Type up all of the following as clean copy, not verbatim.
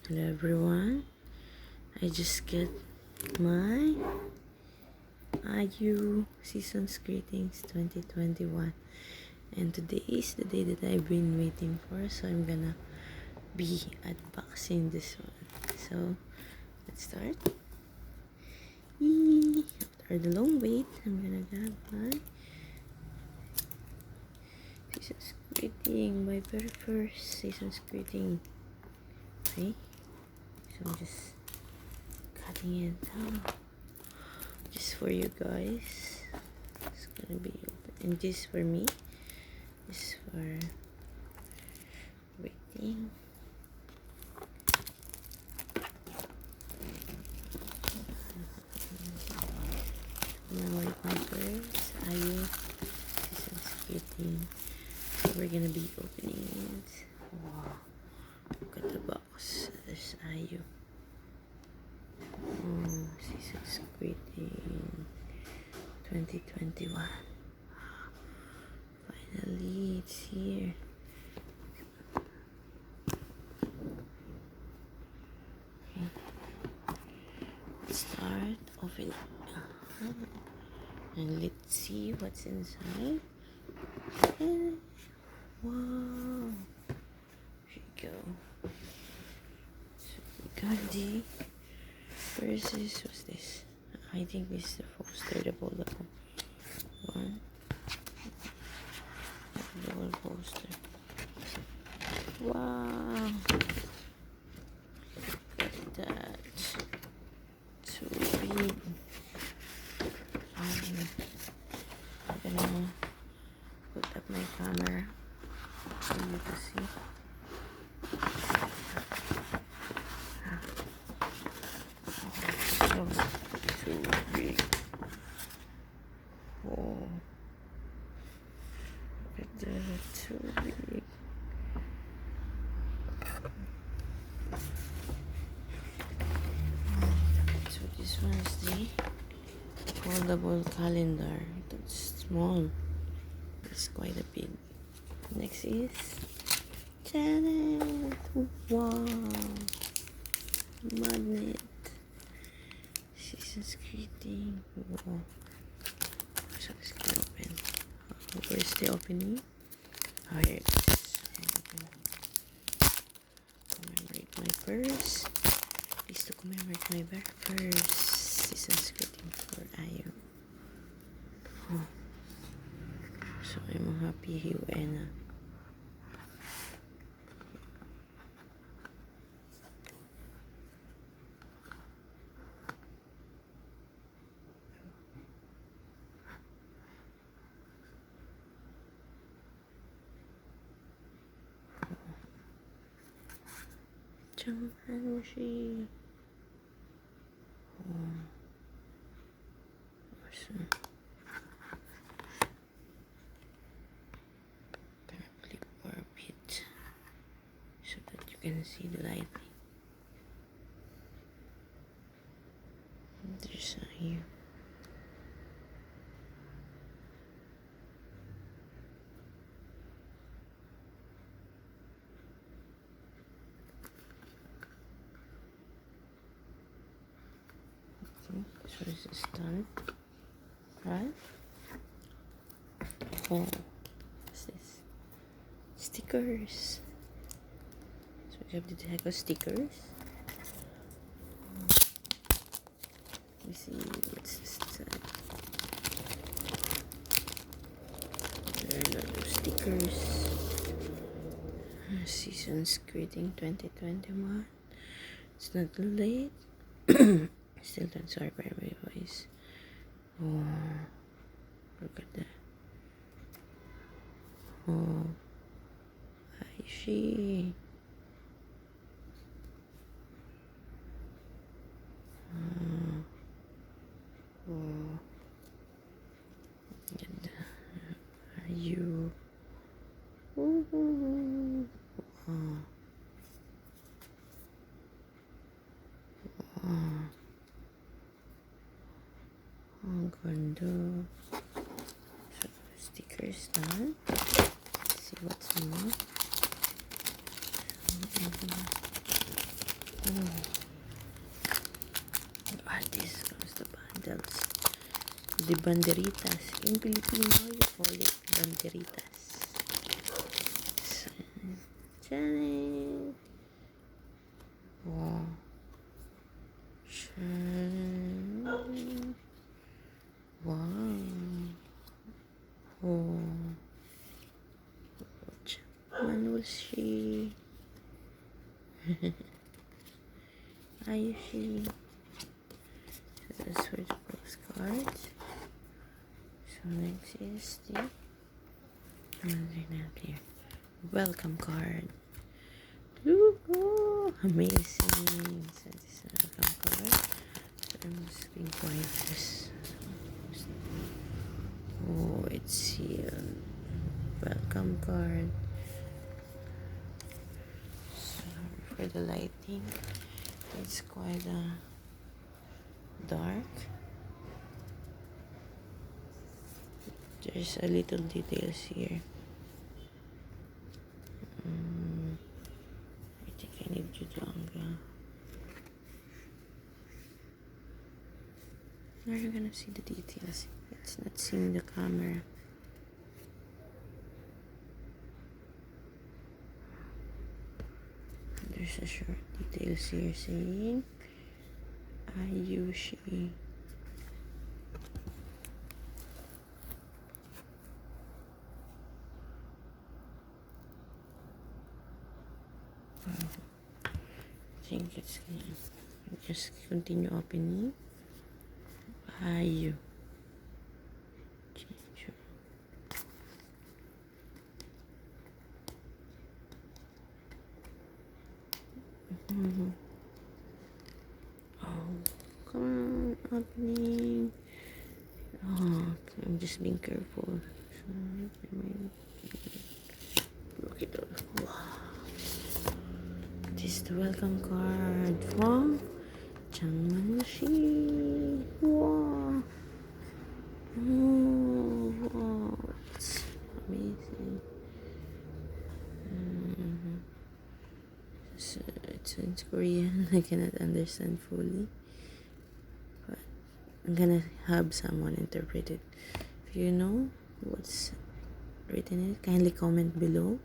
Hello everyone, I just get my IU Season's Greetings 2021, and today is the day that I've been waiting for, so I'm gonna be unboxing this one. So let's start. After the long wait, I'm gonna grab my Season's Greeting, my very first Season's Greeting. Okay, so I'm just cutting it down just for you guys. It's gonna be open, and this for me, this for waiting. Commemorate my first IU Season's Greeting. So we're gonna be opening it. Wow, look at the box. There's IU. Oh, Season's Greeting 2021. Finally, it's here. Okay. Let's start opening. And let's see what's inside. And wow. Here you go. So we got the versus, what's this? I think this is the poster, the foldable one. Double poster. Wow. Look at that. So big. I'm gonna put up my camera for you to see. So big. Oh, look at that, so big. So this one's the foldable calendar. That's small. It's quite a big. Next is Janet. Wow, magnet. Season's Greeting. Wow. So let's get open. Where's the opening? Oh, here it is. Commemorate my first. Please to commemorate my very first Season's Greeting for IU. Oh. So I'm happy you and Junghanshi. Oh. Awesome. Gonna flip for a bit so that you can see the lighting. There's IU. So this is done, right? Oh, what's this? Stickers. So we have the tag of stickers. Let me see what's this inside. There are a lot of stickers. Season's Greeting 2021. It's not too late. Still don't, sorry for my voice. Oh, look at that. Oh, I see. Oh, and are you? Oh. Ang ganda. So, stickers done. Let's see what's more. This was the bundles. The banderitas. In Filipino, you call it banderitas. Challenge. Wow. Challenge. Wow. Oh. Which one was she? Are she? So that's for the postcards. So next is the out here. Welcome card. Oh, amazing. So this is a welcome card. So I'm just being quiet. Oh, it's sealed. Welcome card. So for the lighting, it's quite dark. There's a little details here. I think I need you to angle. Now you're gonna see the details. It's not seeing the camera. There's a short details here saying IU she. I think it's gonna just continue opening. IU. Oh, come on, opening. Oh, I'm just being careful. Look at that. Wow. This is the welcome card from Changmanshi. Wow. Oh, wow. It's amazing. So it's in Korean. I cannot understand fully, but I'm gonna have someone interpret it. If you know what's written in it, kindly comment below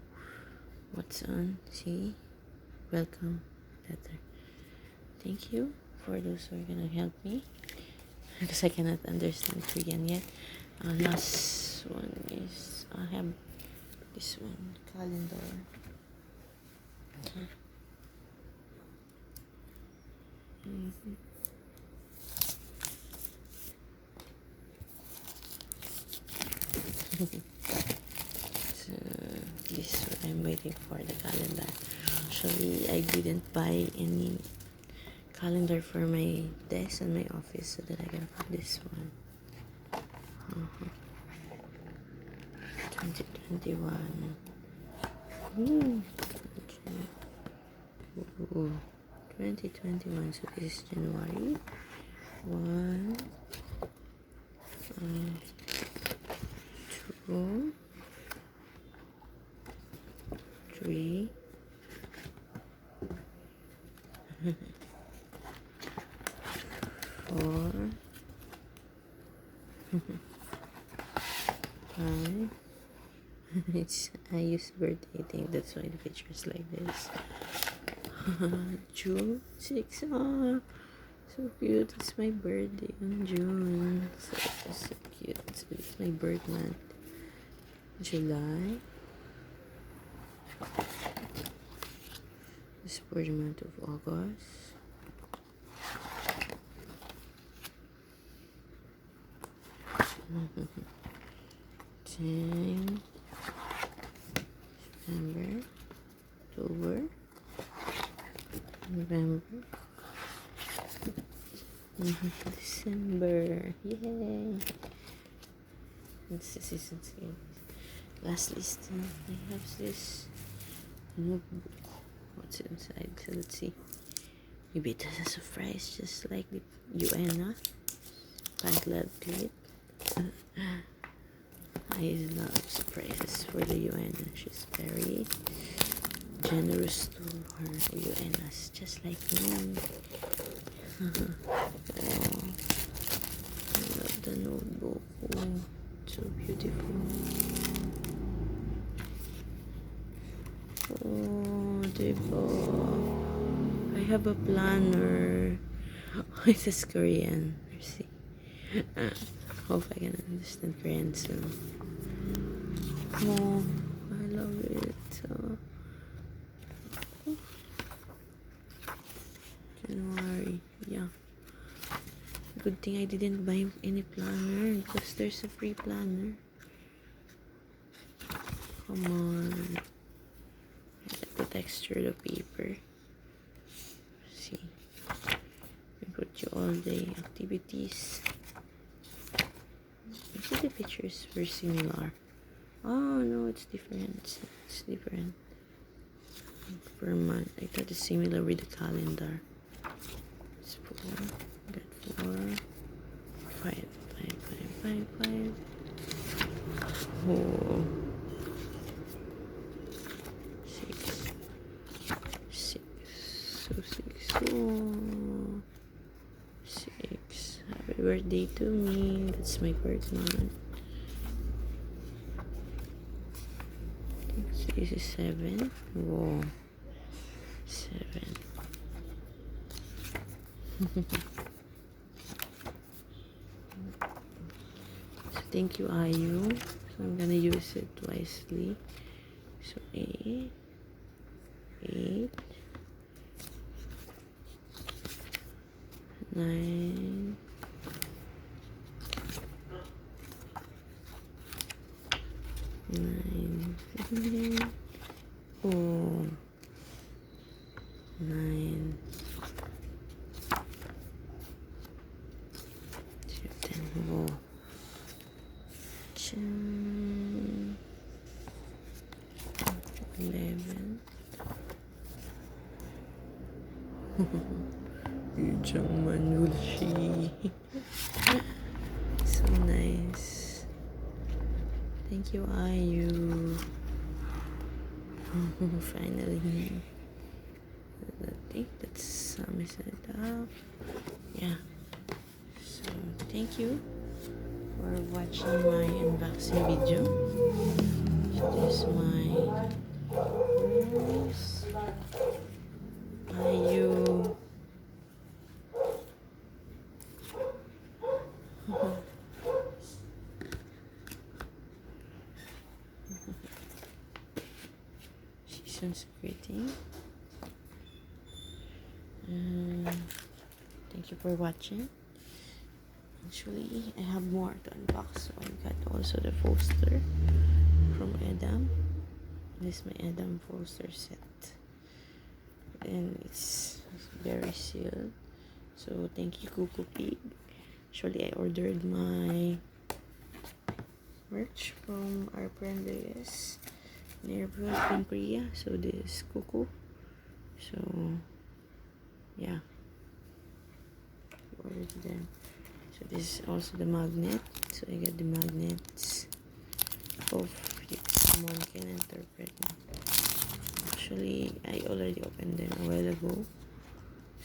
what's on. See, welcome letter. Thank you for those who are gonna help me, because I cannot understand Korean yet. Last one is I have this one, calendar. So this is what I'm waiting for, the calendar. Actually, I didn't buy any calendar for my desk and my office, so that I can put this one. 2021. Ooh. 2021, so this is January 1, 2, 3, 4, 5. It's IU's birthday, I think that's why the picture's like this. June 6. Oh, so cute. It's my birthday on June. So cute. So it's my birth month. July. This for the month of August. September, October, November, December. Yay! It's the season series. Last list, I have this notebook. What's inside? So let's see. Maybe it has a surprise, just like the UN, Pant lab clip. I love surprises for the UN. She's very generous to her and us, just like me. Oh, I love the notebook. Oh, so beautiful. Oh, diba? I have a planner. It says Korean. Mercy. Hope I can understand Korean soon. Oh, I love it. January. Yeah. Good thing I didn't buy any planner because there's a free planner. Come on. I like the texture of the paper. See. We put you all day activities. You see the pictures were similar. Oh no, it's different. It's different. Per month. I thought it's similar with the calendar. It's 4. Got 4. 5. 5. 5. 5. 5. Oh. 6. 6. So 6. Oh. 6. Happy birthday to me. That's my birth month. So this is 7. Whoa. 7. So thank you, IU. So I'm gonna use it wisely. So 8. 8. 9. 9. Oh. 9. 10. Whoa. 11. Yujangman Gulshi. So nice. Thank you, IU. Finally. I think that's some is it up. Yeah. So thank you for watching my unboxing video. So this is my rose. IU. Season's greeting. Thank you for watching. Actually, I have more to unbox. So I got also the poster from Edam. This is my Edam poster set. And it's very sealed. So thank you, Cuckoo Pig. Actually, I ordered my merch from our friend Lewis neighborhood from Korea. So this is Cuckoo. So yeah, ordered them. So this is also the magnet. So I got the magnets. Hope someone can interpret them. Actually, I already opened them a while ago.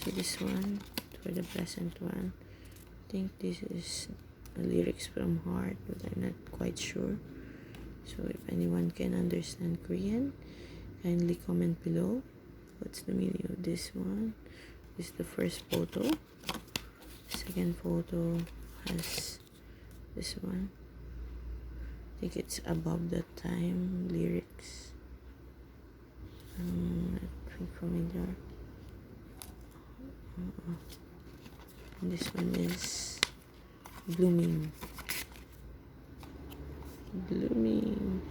So this one for the present one. I think this is lyrics from heart, but I'm not quite sure. So if anyone can understand Korean, kindly comment below. What's the meaning of this one? This is the first photo. Second photo has this one. I think it's above the time lyrics. Not familiar. And this one is blooming. Blooming.